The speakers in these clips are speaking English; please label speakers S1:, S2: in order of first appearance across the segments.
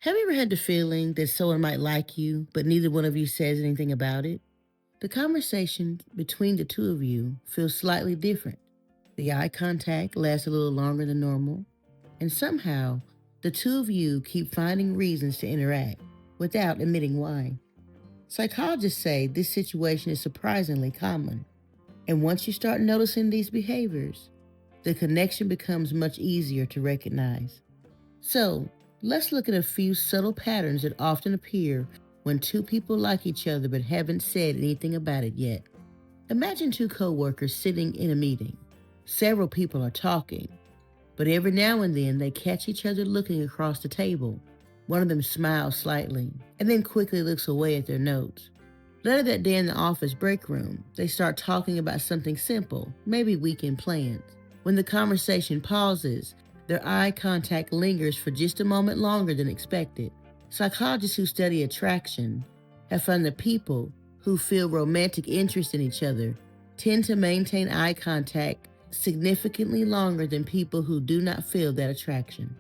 S1: Have you ever had the feeling that someone might like you, but neither one of you says anything about it? The conversation between the two of you feels slightly different. The eye contact lasts a little longer than normal, and somehow the two of you keep finding reasons to interact without admitting why. Psychologists say this situation is surprisingly common, and once you start noticing these behaviors, the connection becomes much easier to recognize. So, let's look at a few subtle patterns that often appear when two people like each other but haven't said anything about it yet. Imagine two coworkers sitting in a meeting. Several people are talking, but every now and then they catch each other looking across the table. One of them smiles slightly and then quickly looks away at their notes. Later that day in the office break room, they start talking about something simple, maybe weekend plans. When the conversation pauses, their eye contact lingers for just a moment longer than expected. Psychologists who study attraction have found that people who feel romantic interest in each other tend to maintain eye contact significantly longer than people who do not feel that attraction.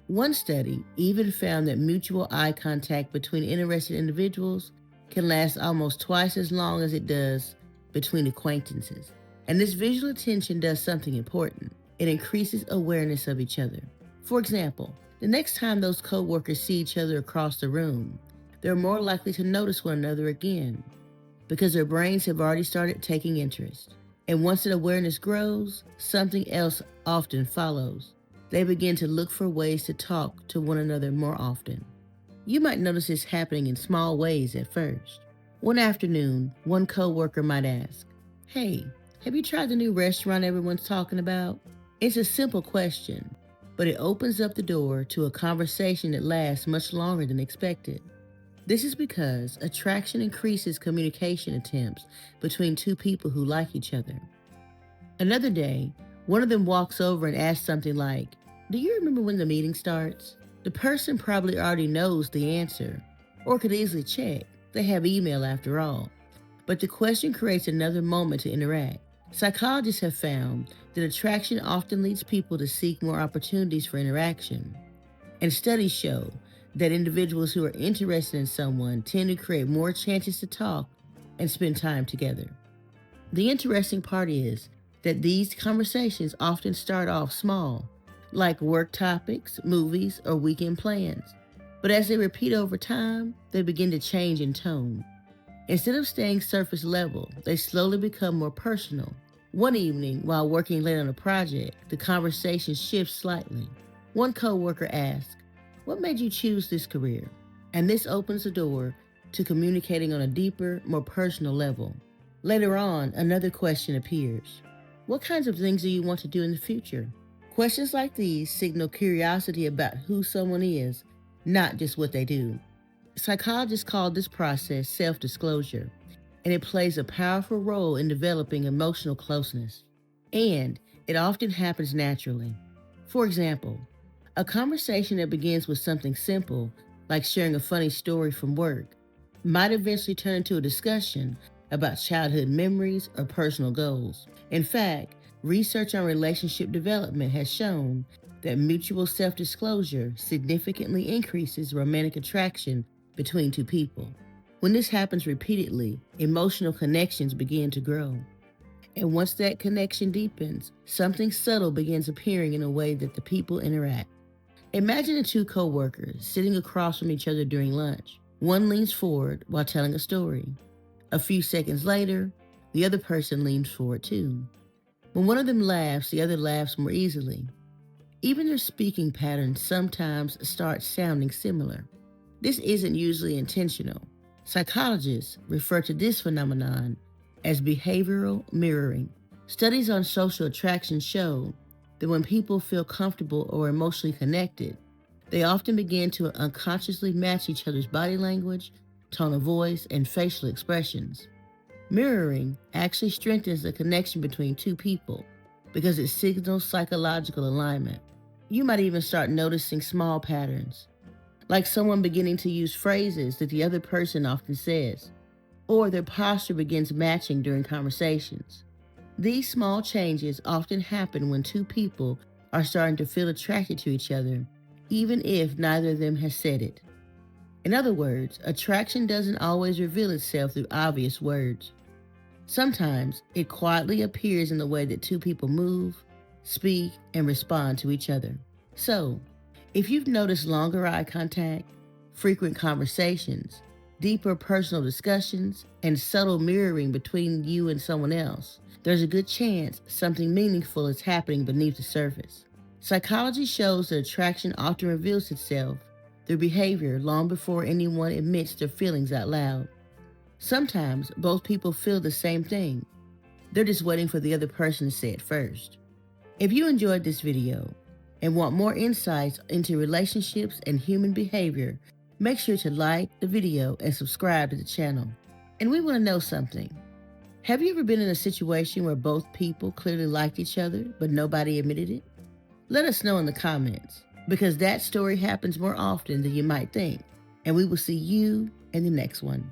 S1: One study even found that mutual eye contact between interested individuals can last almost twice as long as it does between acquaintances. And this visual attention does something important. It increases awareness of each other. For example, the next time those coworkers see each other across the room, they're more likely to notice one another again because their brains have already started taking interest. And once that awareness grows, something else often follows. They begin to look for ways to talk to one another more often. You might notice this happening in small ways at first. One afternoon, one coworker might ask, "Hey, have you tried the new restaurant everyone's talking about?" It's a simple question, but it opens up the door to a conversation that lasts much longer than expected. This is because attraction increases communication attempts between two people who like each other. Another day, one of them walks over and asks something like, "Do you remember when the meeting starts?" The person probably already knows the answer, or could easily check. They have email after all. But the question creates another moment to interact. Psychologists have found that attraction often leads people to seek more opportunities for interaction. And studies show that individuals who are interested in someone tend to create more chances to talk and spend time together. The interesting part is that these conversations often start off small, like work topics, movies, or weekend plans. But as they repeat over time, they begin to change in tone. Instead of staying surface level, they slowly become more personal. One evening, while working late on a project, the conversation shifts slightly. One coworker asks, "What made you choose this career?" And this opens the door to communicating on a deeper, more personal level. Later on, another question appears. "What kinds of things do you want to do in the future?" Questions like these signal curiosity about who someone is, not just what they do. Psychologists call this process self-disclosure, and it plays a powerful role in developing emotional closeness. And it often happens naturally. For example, a conversation that begins with something simple, like sharing a funny story from work, might eventually turn into a discussion about childhood memories or personal goals. In fact, research on relationship development has shown that mutual self-disclosure significantly increases romantic attraction between two people. When this happens repeatedly, emotional connections begin to grow. And once that connection deepens, something subtle begins appearing in a way that the people interact. Imagine the two coworkers sitting across from each other during lunch. One leans forward while telling a story. A few seconds later, the other person leans forward too. When one of them laughs, the other laughs more easily. Even their speaking patterns sometimes start sounding similar. This isn't usually intentional. Psychologists refer to this phenomenon as behavioral mirroring. Studies on social attraction show that when people feel comfortable or emotionally connected, they often begin to unconsciously match each other's body language, tone of voice, and facial expressions. Mirroring actually strengthens the connection between two people because it signals psychological alignment. You might even start noticing small patterns, like someone beginning to use phrases that the other person often says, or their posture begins matching during conversations. These small changes often happen when two people are starting to feel attracted to each other even if neither of them has said it. In other words, attraction doesn't always reveal itself through obvious words. Sometimes it quietly appears in the way that two people move, speak, and respond to each other. So, if you've noticed longer eye contact, frequent conversations, deeper personal discussions, and subtle mirroring between you and someone else, there's a good chance something meaningful is happening beneath the surface. Psychology shows that attraction often reveals itself through behavior long before anyone admits their feelings out loud. Sometimes both people feel the same thing. They're just waiting for the other person to say it first. If you enjoyed this video and want more insights into relationships and human behavior, make sure to like the video and subscribe to the channel. And we want to know something. Have you ever been in a situation where both people clearly liked each other, but nobody admitted it? Let us know in the comments, because that story happens more often than you might think. And we will see you in the next one.